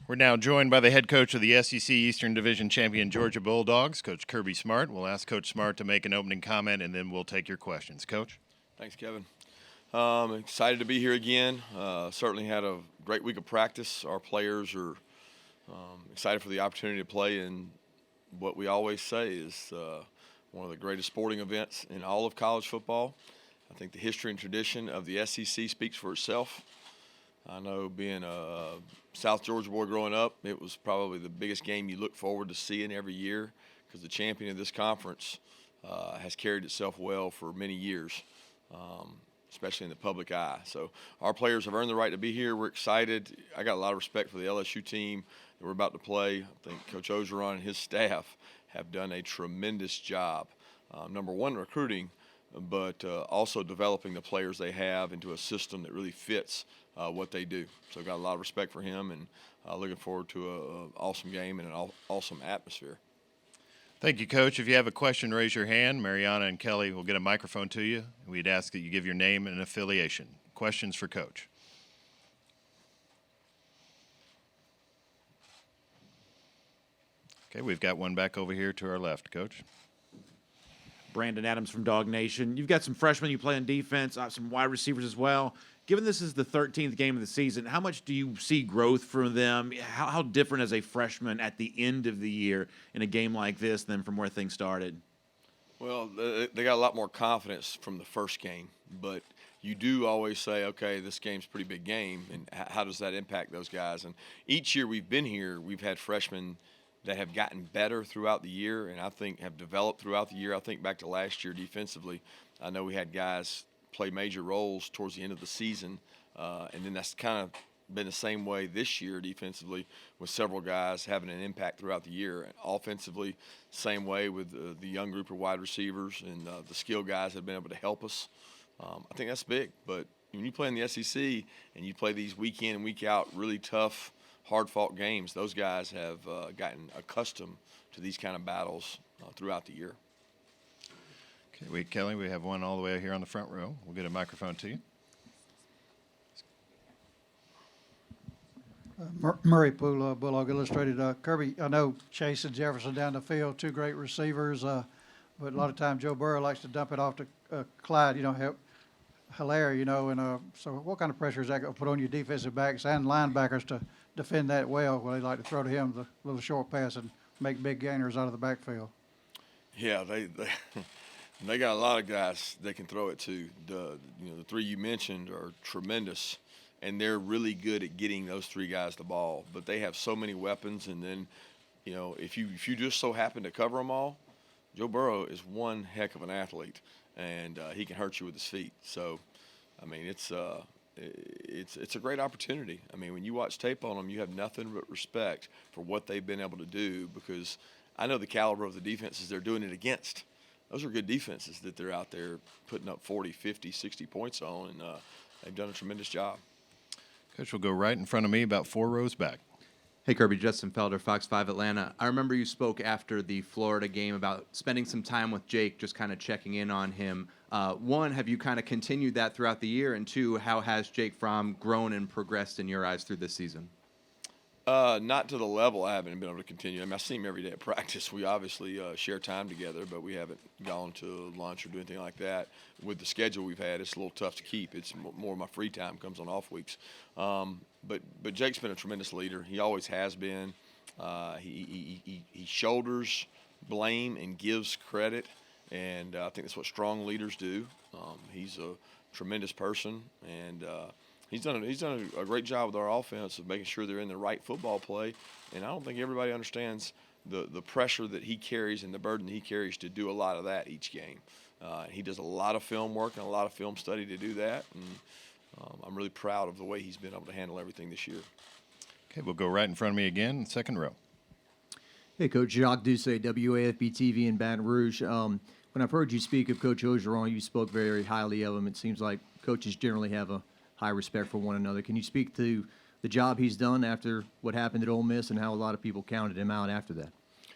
We're now joined by the head coach of the SEC Eastern Division champion Georgia Bulldogs, Coach Kirby Smart. We'll ask Coach Smart to make an opening comment, and then we'll take your questions. Coach? Thanks, Kevin. Excited to be here again. Certainly had a great week of practice. Our players are excited for the opportunity to play in what we always say is one of the greatest sporting events in all of college football. I think the history and tradition of the SEC speaks for itself. I know being a South Georgia boy growing up, it was probably the biggest game you look forward to seeing every year because the champion of this conference has carried itself well for many years, especially in the public eye. So our players have earned the right to be here. We're excited. I got a lot of respect for the LSU team that we're about to play. I think Coach Orgeron and his staff have done a tremendous job. Number one, recruiting, but also developing the players they have into a system that really fits what they do. So got a lot of respect for him, and looking forward to an awesome game and an awesome atmosphere. Thank you, Coach. If you have a question, raise your hand. Mariana and Kelly will get a microphone to you. We'd ask that you give your name and affiliation. Questions for Coach? Okay, we've got one back over here to our left, Coach. Brandon Adams from Dog Nation. You've got some freshmen you play on defense, some wide receivers as well. Given this is the 13th game of the season, how much do you see growth from them? How different as a freshman at the end of the year in a game like this than from where things started? Well, they got a lot more confidence from the first game, but you do always say, okay, this game's a pretty big game, and how does that impact those guys? And each year we've been here, we've had freshmen that have gotten better throughout the year and I think have developed throughout the year. I think back to last year defensively, I know we had guys play major roles towards the end of the season, and then that's kind of been the same way this year defensively with several guys having an impact throughout the year. And offensively, same way with the young group of wide receivers and the skill guys have been able to help us. I think that's big, but when you play in the SEC and you play these week in and week out really tough, hard-fought games, those guys have gotten accustomed to these kind of battles throughout the year. Okay, Kelly, we have one all the way here on the front row. We'll get a microphone to you. Murray Poole, Bulldog Illustrated. Kirby, I know Chase and Jefferson down the field, two great receivers, but a lot of times Joe Burrow likes to dump it off to Clyde, Hilaire, and so what kind of pressure is that going to put on your defensive backs and linebackers to defend that well when they like to throw to him the little short pass and make big gainers out of the backfield? Yeah, they got a lot of guys they can throw it to. The three you mentioned are tremendous, and they're really good at getting those three guys the ball. But they have so many weapons, and then, if you just so happen to cover them all, Joe Burrow is one heck of an athlete, and he can hurt you with his feet. So, I mean, it's a great opportunity. I mean, when you watch tape on them, you have nothing but respect for what they've been able to do because I know the caliber of the defenses they're doing it against. Those are good defenses that they're out there putting up 40, 50, 60 points on, and they've done a tremendous job. Coach will go right in front of me, about 4 rows back. Hey, Kirby, Justin Felder, Fox 5 Atlanta. I remember you spoke after the Florida game about spending some time with Jake, just kind of checking in on him. One, have you kind of continued that throughout the year? And two, how has Jake Fromm grown and progressed in your eyes through this season? Not to the level I haven't been able to continue. I mean, I see him every day at practice. We obviously share time together, but we haven't gone to lunch or do anything like that. With the schedule we've had, it's a little tough to keep. It's more of my free time comes on off weeks. But Jake's been a tremendous leader. He always has been. He shoulders blame and gives credit, and I think that's what strong leaders do. He's a tremendous person, and He's done a great job with our offense of making sure they're in the right football play, and I don't think everybody understands the pressure that he carries and the burden that he carries to do a lot of that each game. He does a lot of film work and a lot of film study to do that, and I'm really proud of the way he's been able to handle everything this year. Okay, we'll go right in front of me again, second row. Hey, Coach Jacques Doucet, WAFB-TV in Baton Rouge. When I've heard you speak of Coach Orgeron, you spoke very highly of him. It seems like coaches generally have a high respect for one another. Can you speak to the job he's done after what happened at Ole Miss and how a lot of people counted him out after that?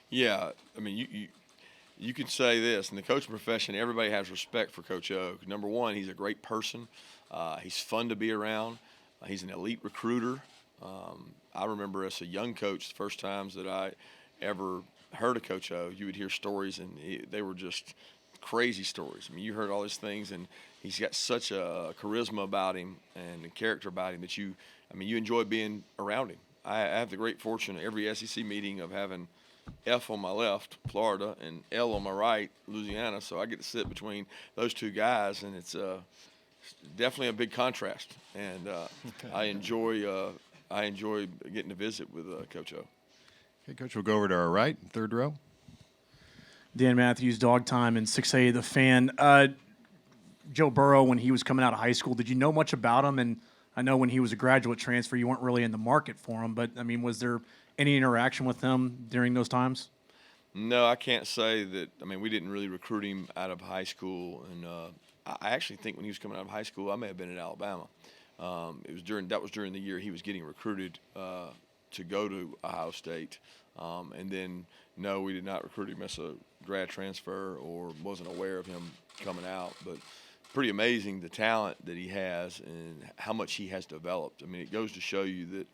Yeah, I mean, you could say this. In the coaching profession, everybody has respect for Coach O. Number one, he's a great person. He's fun to be around. He's an elite recruiter. I remember as a young coach, the first times that I ever heard of Coach O, you would hear stories, and they were just crazy stories. I mean, you heard all these things, and he's got such a charisma about him and a character about him that you enjoy being around him. I have the great fortune of every SEC meeting of having F on my left, Florida, and L on my right, Louisiana. So I get to sit between those two guys, and it's definitely a big contrast. And I enjoy getting to visit with Coach O. Okay, Coach, we'll go over to our right, third row. Dan Matthews, Dog Time, and 6A The Fan. Joe Burrow, when he was coming out of high school, did you know much about him? And I know when he was a graduate transfer, you weren't really in the market for him. But, I mean, was there any interaction with him during those times? No, I can't say that. I mean, we didn't really recruit him out of high school. And I actually think when he was coming out of high school, I may have been at Alabama. That was during the year he was getting recruited to go to Ohio State. And then, no, we did not recruit him as a grad transfer or wasn't aware of him coming out. But pretty amazing the talent that he has and how much he has developed. I mean, it goes to show you that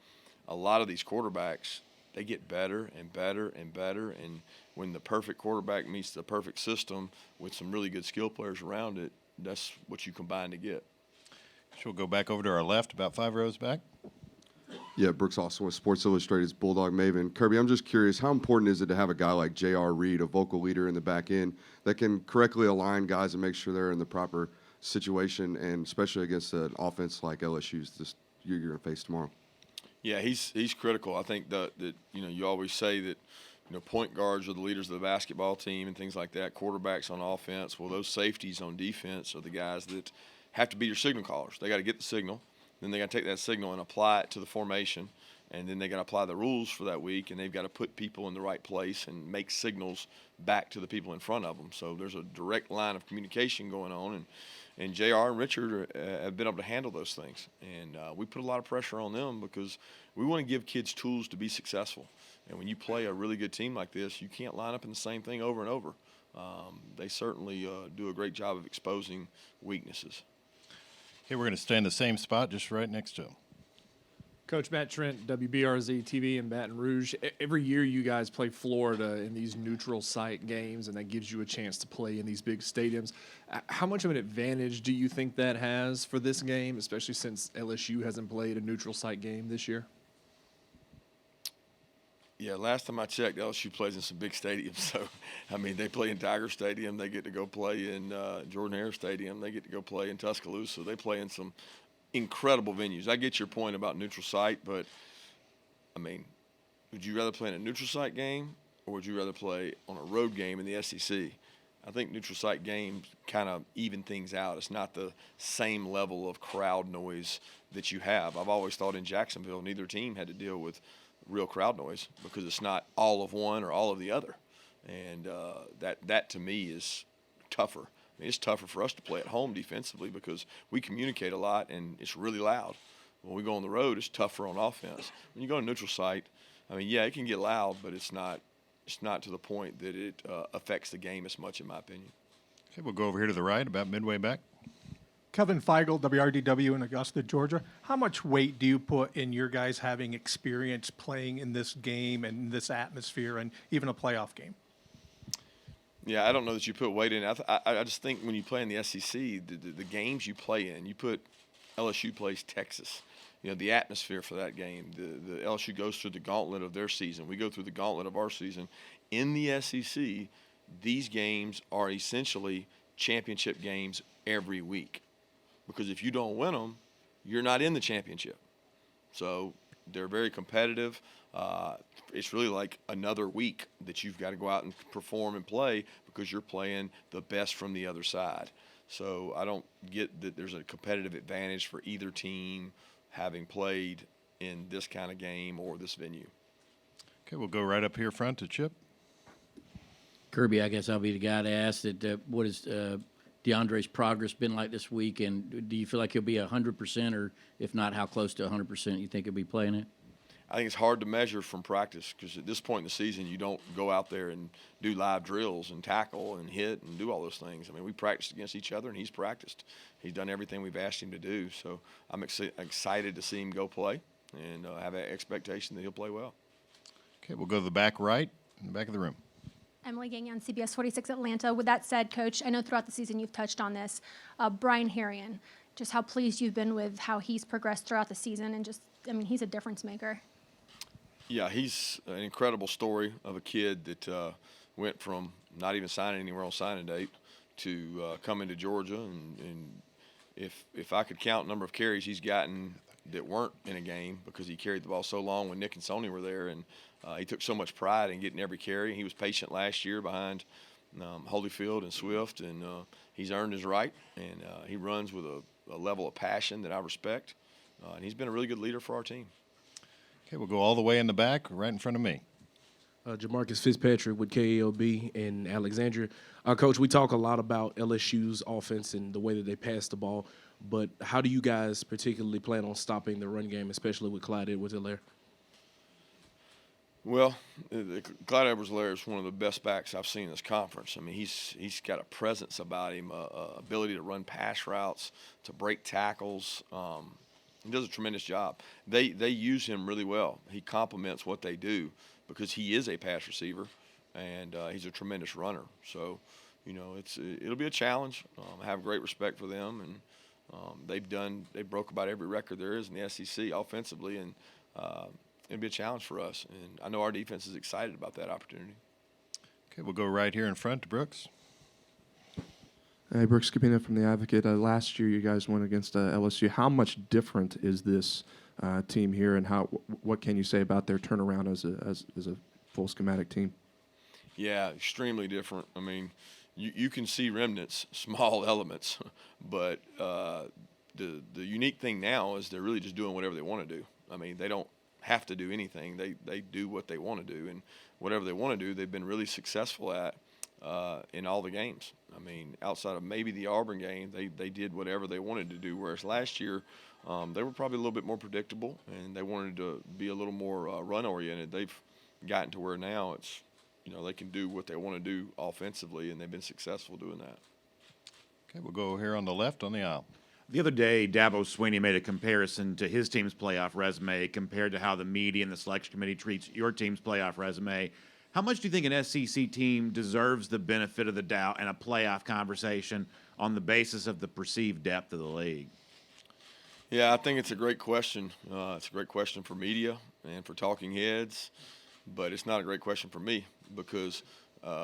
a lot of these quarterbacks, they get better and better and better. And when the perfect quarterback meets the perfect system with some really good skill players around it, that's what you combine to get. So we'll go back over to our left, about 5 rows back. Yeah, Brooks Austin with Sports Illustrated's Bulldog Maven. Kirby, I'm just curious, how important is it to have a guy like J.R. Reed, a vocal leader in the back end, that can correctly align guys and make sure they're in the proper situation, and especially against an offense like LSU's you're going to face tomorrow? Yeah, he's critical. I think that you always say that point guards are the leaders of the basketball team and things like that. Quarterbacks on offense, well, those safeties on defense are the guys that have to be your signal callers. They got to get the signal, then they got to take that signal and apply it to the formation, and then they got to apply the rules for that week, and they've got to put people in the right place and make signals back to the people in front of them. So there's a direct line of communication going on, and JR and Richard have been able to handle those things. And we put a lot of pressure on them because we want to give kids tools to be successful. And when you play a really good team like this, you can't line up in the same thing over and over. They certainly do a great job of exposing weaknesses. Okay, we're going to stay in the same spot, just right next to him. Coach Matt Trent, WBRZ TV in Baton Rouge. Every year you guys play Florida in these neutral site games, and that gives you a chance to play in these big stadiums. How much of an advantage do you think that has for this game, especially since LSU hasn't played a neutral site game this year? Yeah, last time I checked, LSU plays in some big stadiums. So, I mean, they play in Tiger Stadium. They get to go play in Jordan-Hare Stadium. They get to go play in Tuscaloosa. They play in some incredible venues. I get your point about neutral site, but, I mean, would you rather play in a neutral site game or would you rather play on a road game in the SEC? I think neutral site games kind of even things out. It's not the same level of crowd noise that you have. I've always thought in Jacksonville, neither team had to deal with real crowd noise because it's not all of one or all of the other. And that to me is tougher. I mean, it's tougher for us to play at home defensively because we communicate a lot and it's really loud. When we go on the road, it's tougher on offense. When you go to neutral site, I mean, yeah, it can get loud, but it's not to the point that it affects the game as much, in my opinion. Okay, we'll go over here to the right, about midway back. Kevin Feigl, WRDW in Augusta, Georgia. How much weight do you put in your guys having experience playing in this game and this atmosphere and even a playoff game? Yeah, I don't know that you put weight in it. I just think when you play in the SEC, the games you play in, you put LSU plays Texas. The atmosphere for that game. The LSU goes through the gauntlet of their season. We go through the gauntlet of our season. In the SEC, these games are essentially championship games every week. Because if you don't win them, you're not in the championship. So they're very competitive. It's really like another week that you've got to go out and perform and play because you're playing the best from the other side. So I don't get that there's a competitive advantage for either team having played in this kind of game or this venue. Okay, we'll go right up here front to Chip. Kirby, I guess I'll be the guy to ask that. What has DeAndre's progress been like this week, and do you feel like he'll be 100%, or if not, how close to 100% you think he'll be playing it? I think it's hard to measure from practice because at this point in the season, you don't go out there and do live drills and tackle and hit and do all those things. I mean, we practiced against each other, and he's practiced. He's done everything we've asked him to do. So I'm excited to see him go play, and have an expectation that he'll play well. Okay, we'll go to the back right, in the back of the room. Emily Gagnon, CBS 46 Atlanta. With that said, Coach, I know throughout the season you've touched on this. Brian Herrion, just how pleased you've been with how he's progressed throughout the season, and just, I mean, he's a difference maker. Yeah, he's an incredible story of a kid that went from not even signing anywhere on signing date to coming to Georgia. And if I could count the number of carries he's gotten that weren't in a game, because he carried the ball so long when Nick and Sony were there, and he took so much pride in getting every carry. He was patient last year behind Holyfield and Swift, and he's earned his right, and he runs with a level of passion that I respect, and he's been a really good leader for our team. Okay, we'll go all the way in the back, right in front of me. Jamarcus Fitzpatrick with KALB in Alexandria. Coach, we talk a lot about LSU's offense and the way that they pass the ball, but how do you guys particularly plan on stopping the run game, especially with Clyde Edwards-Helaire? Well, Clyde Edwards-Helaire is one of the best backs I've seen in this conference. I mean, he's got a presence about him, ability to run pass routes, to break tackles. He does a tremendous job. They use him really well. He complements what they do because he is a pass receiver, and he's a tremendous runner. So, you know, it'll be a challenge. I have great respect for them, and they broke about every record there is in the SEC offensively, and it'll be a challenge for us. And I know our defense is excited about that opportunity. Okay, we'll go right here in front to Brooks. Hey, Brooks Capino from The Advocate. Last year you guys went against LSU. How much different is this team here, and what can you say about their turnaround as a full schematic team? Yeah, extremely different. I mean, you can see remnants, small elements, but the unique thing now is they're really just doing whatever they want to do. I mean, they don't have to do anything. They do what they want to do, and whatever they want to do, they've been really successful at in all the games. I mean, outside of maybe the Auburn game, they did whatever they wanted to do, whereas last year they were probably a little bit more predictable, and they wanted to be a little more run-oriented. They've gotten to where now it's, you know, they can do what they want to do offensively, and they've been successful doing that. Okay, we'll go here on the left on the aisle. The other day, Dabo Swinney made a comparison to his team's playoff resume compared to how the media and the selection committee treats your team's playoff resume. How much do you think an SEC team deserves the benefit of the doubt in a playoff conversation on the basis of the perceived depth of the league? Yeah, I think it's a great question. It's a great question for media and for talking heads, but it's not a great question for me because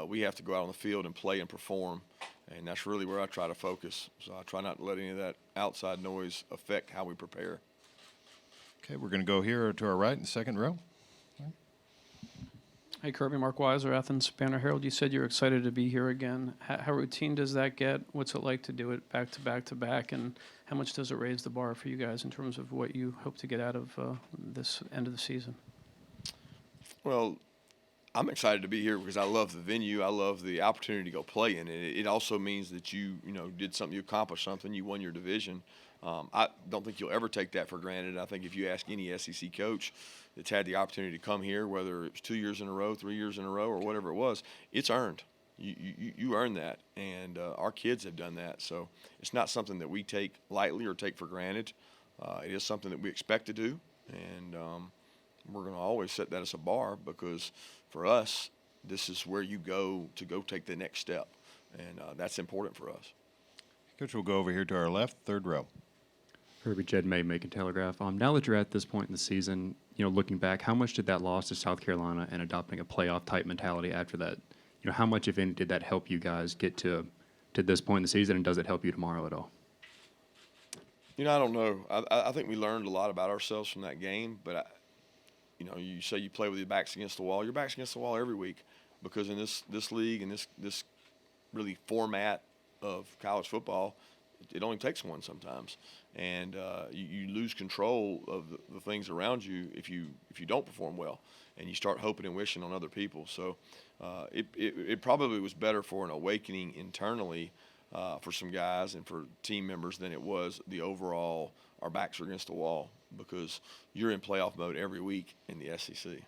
we have to go out on the field and play and perform, and that's really where I try to focus. So I try not to let any of that outside noise affect how we prepare. Okay, we're going to go here to our right in the second row. Hey, Kirby, Mark Weiser, Athens Banner Herald. You said you're excited to be here again. How routine does that get? What's it like to do it back to back to back? And how much does it raise the bar for you guys in terms of what you hope to get out of this end of the season? Well, I'm excited to be here because I love the venue. I love the opportunity to go play in it. It also means that you did something, you accomplished something, you won your division. I don't think you'll ever take that for granted. I think if you ask any SEC coach that's had the opportunity to come here, whether it was 2 years in a row, 3 years in a row, or whatever it was, it's earned. You earned that, and our kids have done that. So it's not something that we take lightly or take for granted. It is something that we expect to do, and we're going to always set that as a bar because for us, this is where you go to go take the next step, and that's important for us. Coach, we'll go over here to our left, third row. Kirby, Jed May, Macon Telegraph. Now that you're at this point in the season, looking back, how much did that loss to South Carolina and adopting a playoff-type mentality after that, how much, if any, did that help you guys get to this point in the season, and does it help you tomorrow at all? I don't know. I think we learned a lot about ourselves from that game, but, you say you play with your backs against the wall. Your back's against the wall every week because in this league and this really format of college football, it only takes one sometimes. And you lose control of the things around you if you don't perform well, and you start hoping and wishing on other people. So it probably was better for an awakening internally for some guys and for team members than it was the overall our backs are against the wall because you're in playoff mode every week in the SEC. Okay,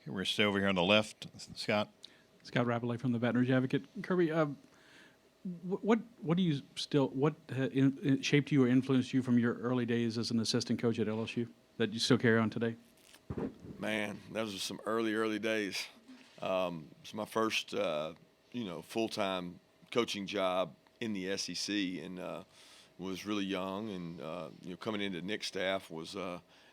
we're going to stay over here on the left. Scott. Scott Rappley from the Baton Rouge Advocate. Kirby, what shaped you or influenced you from your early days as an assistant coach at LSU? that you still carry on today? Man, those were some early days. It's my first, full-time coaching job in the SEC, and was really young. And coming into Nick's staff was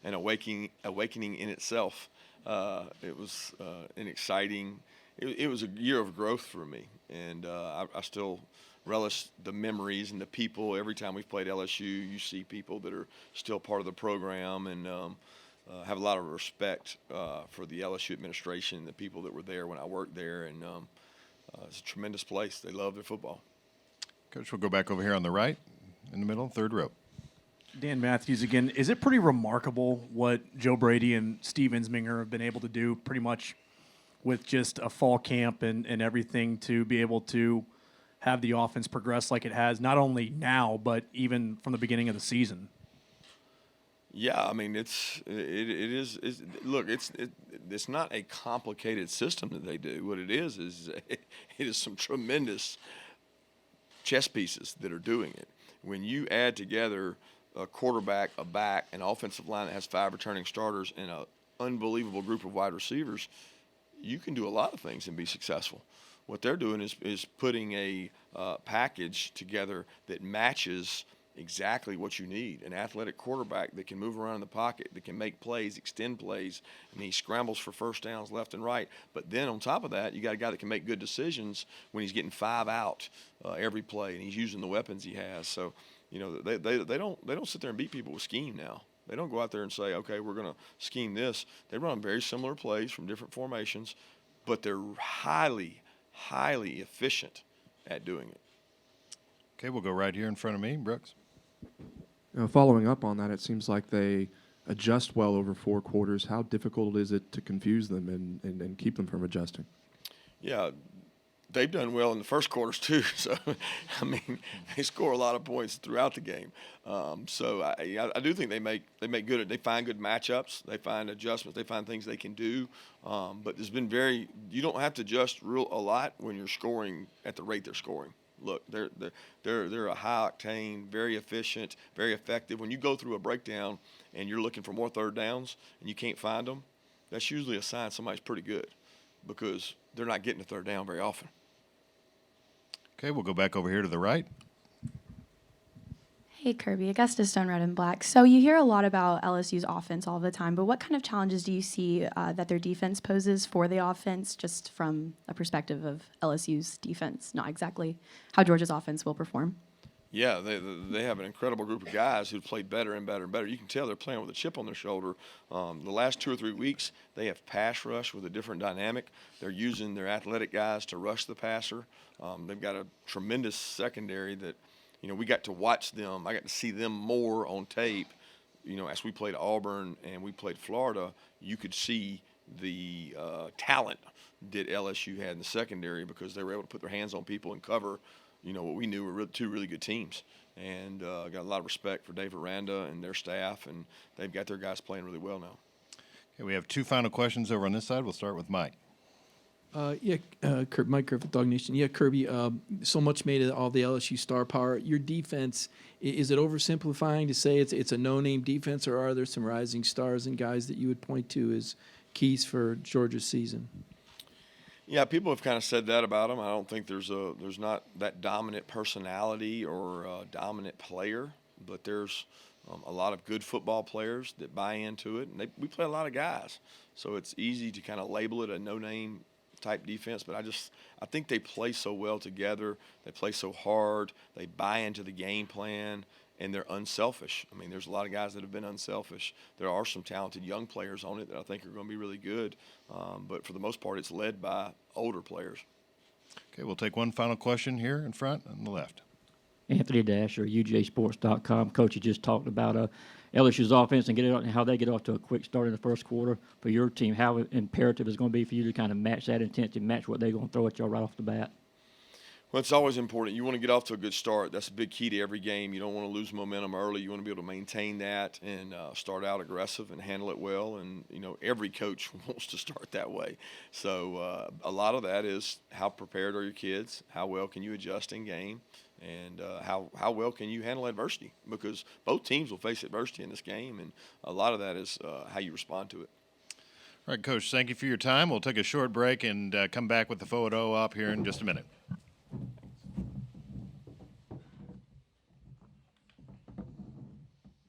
an awakening in itself. It was an exciting. It was a year of growth for me, and I still relish the memories and the people. Every time we've played LSU, you see people that are still part of the program, and have a lot of respect for the LSU administration, the people that were there when I worked there, and it's a tremendous place. They love their football. Coach, we'll go back over here on the right, in the middle, third row. Dan Matthews again. Is it pretty remarkable what Joe Brady and Steve Ensminger have been able to do pretty much with just a fall camp and everything to be able to have the offense progress like it has, not only now, but even from the beginning of the season? Yeah, I mean, it's not a complicated system that they do. What it is it is some tremendous chess pieces that are doing it. When you add together a quarterback, a back, an offensive line that has 5 returning starters, and an unbelievable group of wide receivers, you can do a lot of things and be successful. What they're doing is putting a package together that matches exactly what you need. An athletic quarterback that can move around in the pocket, that can make plays, extend plays, and he scrambles for first downs left and right. But then on top of that, you got a guy that can make good decisions when he's getting 5 out every play, and he's using the weapons he has. So, they don't sit there and beat people with scheme now. They don't go out there and say, okay, we're going to scheme this. They run very similar plays from different formations, but they're highly efficient at doing it. Okay, we'll go right here in front of me, Brooks. Following up on that, it seems like they adjust well over 4 quarters. How difficult is it to confuse them and keep them from adjusting? Yeah, they've done well in the first quarters too. So, I mean, they score a lot of points throughout the game. So I do think they find good matchups, they find adjustments, they find things they can do. But there's been you don't have to adjust a lot when you're scoring at the rate they're scoring. Look, they're a high octane, very efficient, very effective. When you go through a breakdown and you're looking for more third downs and you can't find them, that's usually a sign somebody's pretty good, because they're not getting a third down very often. Okay, we'll go back over here to the right. Hey, Kirby, Augusta Stone, Red and Black. So you hear a lot about LSU's offense all the time, but what kind of challenges do you see that their defense poses for the offense, just from a perspective of LSU's defense, not exactly how Georgia's offense will perform? Yeah, they have an incredible group of guys who've played better and better and better. You can tell they're playing with a chip on their shoulder. The last 2 or 3 weeks, they have pass rush with a different dynamic. They're using their athletic guys to rush the passer. They've got a tremendous secondary that, we got to watch them. I got to see them more on tape. As we played Auburn and we played Florida, you could see the talent that LSU had in the secondary, because they were able to put their hands on people and cover, what we knew were 2 really good teams. And got a lot of respect for Dave Aranda and their staff, and they've got their guys playing really well now. Okay, we have 2 final questions over on this side. We'll start with Mike. Mike Griffith, Dog Nation. Yeah, Kirby, so much made of all the LSU star power. Your defense, is it oversimplifying to say it's a no-name defense, or are there some rising stars and guys that you would point to as keys for Georgia's season? Yeah, people have kind of said that about them. I don't think there's not that dominant personality or dominant player, but there's a lot of good football players that buy into it, and we play a lot of guys, so it's easy to kind of label it a no-name type defense. But I think they play so well together. They play so hard. They buy into the game plan, and they're unselfish. I mean, there's a lot of guys that have been unselfish. There are some talented young players on it that I think are going to be really good. But for the most part, it's led by older players. Okay, we'll take one final question here in front on the left. Anthony Dasher, UGAsports.com. Coach, you just talked about LSU's offense and how they get off to a quick start in the first quarter. For your team, how imperative is going to be for you to kind of match that intensity, match what they're going to throw at y'all right off the bat? Well, it's always important. You want to get off to a good start. That's a big key to every game. You don't want to lose momentum early. You want to be able to maintain that and start out aggressive and handle it well. And, every coach wants to start that way. So a lot of that is how prepared are your kids? How well can you adjust in game? and how well can you handle adversity, because both teams will face adversity in this game, and a lot of that is how you respond to it. All right, Coach, thank you for your time. We'll take a short break and come back with the photo op here in just a minute.